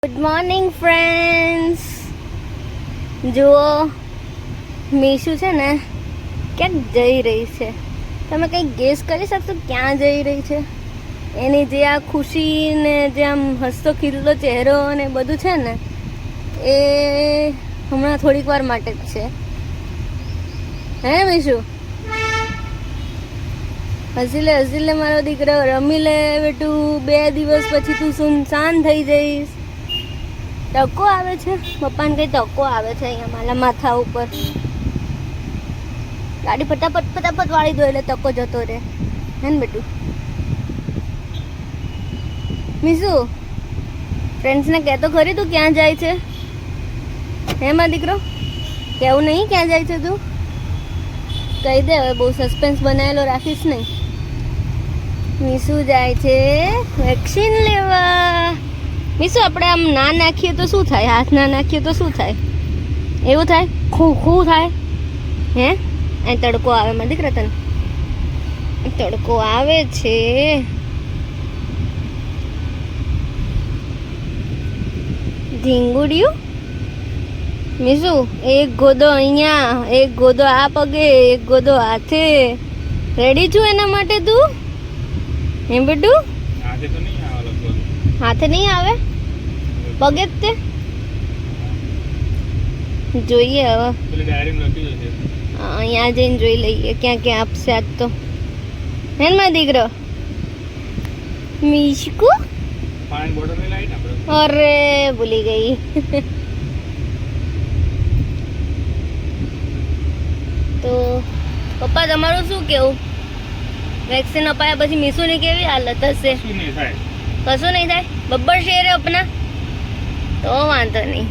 Good morning friends. જુઓ, મીશુ છે ને ક્યાંક જઈ રહી છે. તમે કંઈક ગેસ કરી શકશો ક્યાં જઈ રહી છે? એની જે આ ખુશી ને જે આમ હસતો ખીલતો ચહેરો ને બધું છે ને એ હમણાં થોડીક વાર માટે જ છે. હે મીશુ? હસી લે મારો દીકરો, રમી લે બેટું. 2 દિવસ પછી તું સુનસાન થઈ જઈશ. તકો આવે છે, પપ્પાને કઈ તકો આવે છે અહીંયા મારા માથા ઉપર. ગાડી ફટાફટ વાળી દો એટલે તકો જતો રહે. હે ને બેટું? મીશુ, ફ્રેન્ડ્સને કહેતો ખરી તું ક્યાં જાય છે? હે મારો દીકરો, કેવું નહીં ક્યાં જાય છે તું? કહી દે હવે, બહુ સસ્પેન્સ બનાવેલો રાખીશ નહીં. મીશુ જાય છે વેક્સિન લેવા. મીશુ, આપણે આમ ના નાખીએ તો શું થાય? હાથ ના નાખીએ તો શું થાય? એવું થાય? ખું થાય? હે? અહીં તડકો આવે મારા દીકરા, તને તડકો આવે છે. ઢીંગુડિયું મીશુ, એક ગોદો અહીંયા, એક ગોદો આ પગે, એક ગોદો હાથે. રેડી છું એના માટે તું? એમ બેટું? હાથે નહીં આવે, પગે જ તે. જોઈએ હવે, અહીંયા જઈને જોઈ લઈએ ક્યાં ક્યાં આપશે આજ તો. હે ને મારો દીકરો? મીશકુ, અરે ભૂલી ગઈ. તો પપ્પા, તમારું શું કેવું? વેક્સિન અપાયા પછી મીશુની કેવી હાલત હશે? કશું નહીં થાય. બબ્બર શેર है अपना, तो वांधो नहीं.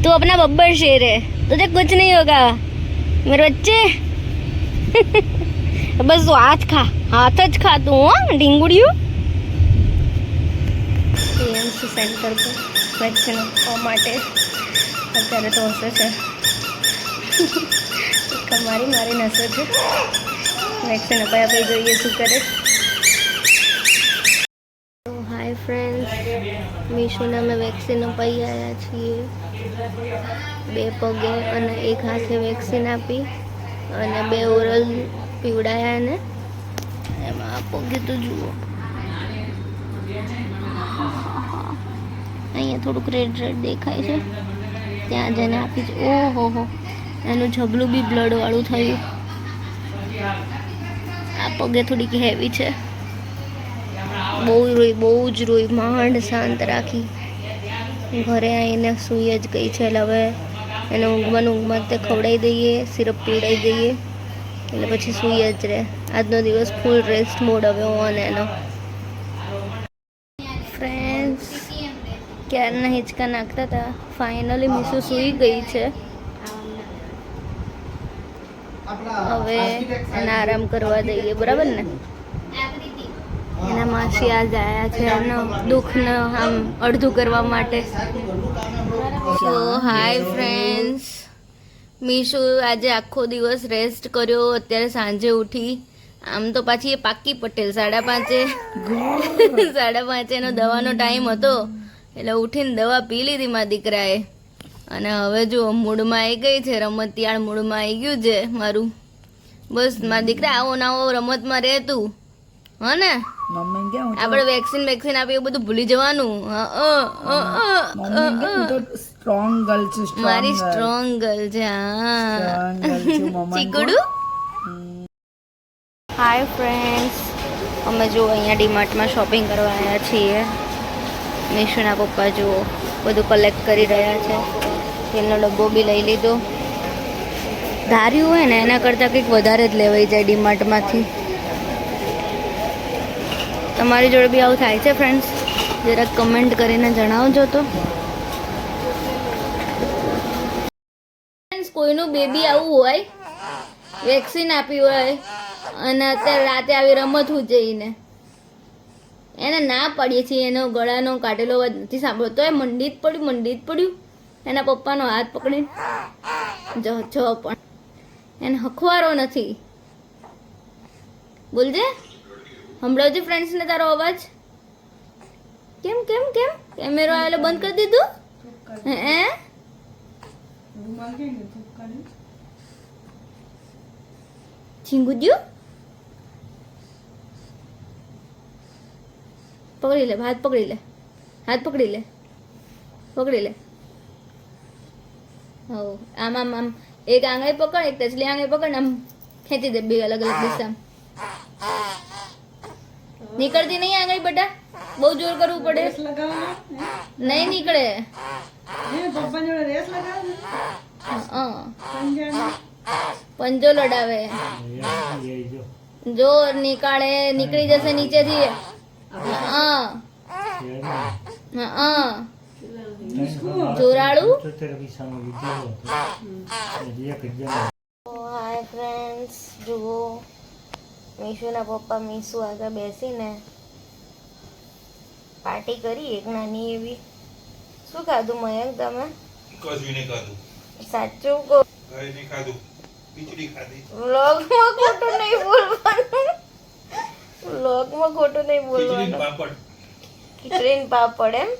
तू अपना बब्बर शेर है, तुझे कुछ नहीं होगा मेरे बच्चे. बस तू हाथ જ ખા તું. હો ઢીંગુડિયું. પીએમસી સેન્ટર પર વેક્સિન આપવા માટે અત્યારે તો હશે છે. મારી નસે છે. વેક્સિન અપાયા પછી જોઈએ શું કરે. હાય ફ્રેન્ડ્સ, મીશુને અમે વેક્સિન અપાઈ આવ્યા છીએ. 2 પગે અને 1 હાથે વેક્સિન આપી અને 2 ઓરલ પીવડાયા એને. એમાં આ પગે તો જુઓ, અહીંયા થોડુંક રેડ દેખાય છે. ત્યાં જઈને આપી છે. ઓહો, એનું જબલું બી બ્લડવાળું થયું. આ પગે થોડીક હેવી છે. બહુ જ રોઈ, માંડ શાંત રાખી. ઘરે આવીને સૂઈ જ ગઈ છે. એટલે હવે એને ઊંઘમાં તે ખવડાવી દઈએ, સિરપ પીવડાવી દઈએ એટલે પછી સૂઈ જ રહે. આજનો દિવસ ફૂલ રેસ્ટ મોડ હવે ઓન એનો. ફ્રેન્ડ્સ, ક્યારના હિંચકા નાખતા હતા. ફાઇનલી મીશુ સૂઈ ગઈ છે. હવે એને આરામ કરવા દઈએ, બરાબર ને? એના માસી આજ આવ્યા છે એનો દુઃખને આમ અડધું કરવા માટે. સો હાય ફ્રેન્ડ્સ, મીશુ આજે આખો દિવસ રેસ્ટ કર્યો. અત્યારે સાંજે ઉઠી. આમ તો પાછી એ પાક્કી પટેલ 5:30 એનો દવાનો ટાઈમ હતો એટલે ઉઠીને દવા પી લીધી મારા દીકરાએ. અને હવે જો મૂડમાં આવી ગઈ છે, રમતિયાળ મૂડમાં આવી ગયું છે મારું. બસ મારા દીકરા આવો નાવો રમતમાં રહે તું. હા ને? આપણે વેક્સિન આપી એવું બધું ભૂલી જવાનું. મારી સ્ટ્રોંગ ગર્લ છે. હા ચીકુડું. હાય ફ્રેન્ડ્સ, અમે જો અહીંયા ડીમાર્ટમાં શોપિંગ કરવા આવ્યા છીએ. મીશુના પપ્પા જુઓ બધું કલેક્ટ કરી રહ્યા છે. તેલનો ડબ્બો બી લઈ લીધો. ધાર્યું હોય ને એના કરતાં કંઈક વધારે જ લેવાઈ જાય ડીમાર્ટમાંથી. તમારી જોડે બી આવું થાય છે ફ્રેન્ડ્સ? જરાક કમેન્ટ કરીને જણાવજો તો. ફ્રેન્ડ્સ, કોઈનું બેબી આવું હોય, વેક્સિન આપી હોય અને અત્યારે રાતે આવી રમતું જઈને એને ના પાડીએ છીએ. એનો ગળાનો કાઢેલો અવાજ નથી સાંભળતો. એ મંડી જ પડ્યું એના પપ્પાનો હાથ પકડીને. જો પણ એને હખવારો નથી. બોલજે, સંભળાવજે ફ્રેન્ડ્સને તારો અવાજ. કેમ કેમ કેમ કેમેરો આવેલો બંધ કરી દીધું હે છીંગુદ્યું પકડી લે હાથ પકડી લે હાથ પકડી લે પકડી લે હો આમ આમ આમ એક આંગળી પકડ એક ટચલી આંગળી પકડ આમ ખેંચી દે બે અલગ અલગ દિશામાં નીકળતી નહીં આંગળી બેટા બહુ જોર કરવું પડે નહીં નીકળે પંજો લડાવે જોર નીકાળે નીકળી જશે નીચેથી હા હા જોરાળું હાય ફ્રેન્ડ્સ જુઓ મીશુના પપ્પા મીશુ આગળ બેસીને પાર્ટી કરી એક નાની એવી શું ખાધું મયંક તમે કશું નહીં ખાધું સાચું કહો કઈ નહીં ખાધું ખીચડી ખાધી વ્લોગમાં ખોટું નહીં બોલવાનું વ્લોગમાં ખોટું નહીં ખીચડી બોલવાનું પાપડ ખીચડી ને પાપડ એમ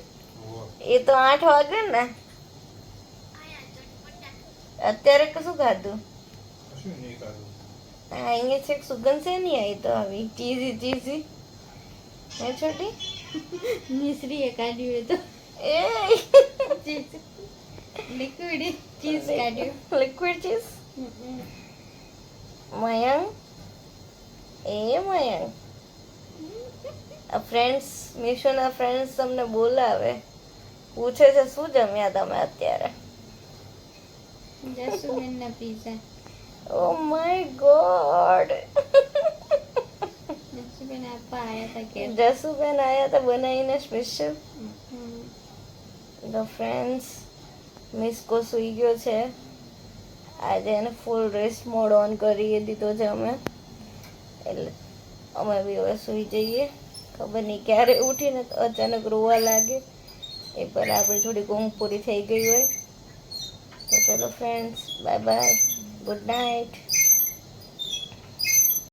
એ તો 8 વાગે ને અત્યારે શું ખાધું કશું નહીં ખાધું અહીંયા છે સુગંધ છે નહીં આવી તો આવી ચીઝી ચીઝી હે છોટી મિશ્રીએ કાઢ્યું તો એ લિક્વિડ ચીઝ કાઢ્યું લિક્વિડ ચીઝ મયંક મયંક આ ફ્રેન્ડ્સ મિશુના ફ્રેન્ડ્સ તમને બોલાવે પૂછે છે શું જમ્યા તમે અત્યારે જસુબેનના pizza oh my God Jasuben આપા આયા હતા કે જસુબેન આયા હતા બનાવીને સ્પેશિયલ ધ ફ્રેન્ડ્સ મિસ્કો સુઈ ગયો છે આજે એને ફૂલ રેસ્ટ મોડ ઓન કરી દીધો છે અમે એટલે અમે બી હવે સુઈ જઈએ ખબર નહીં ક્યારે ઉઠીને તો અચાનક રોવા લાગે એ પર આપણી થોડી ઊંઘ પૂરી થઈ ગઈ હોય તો ચલો friends bye bye good night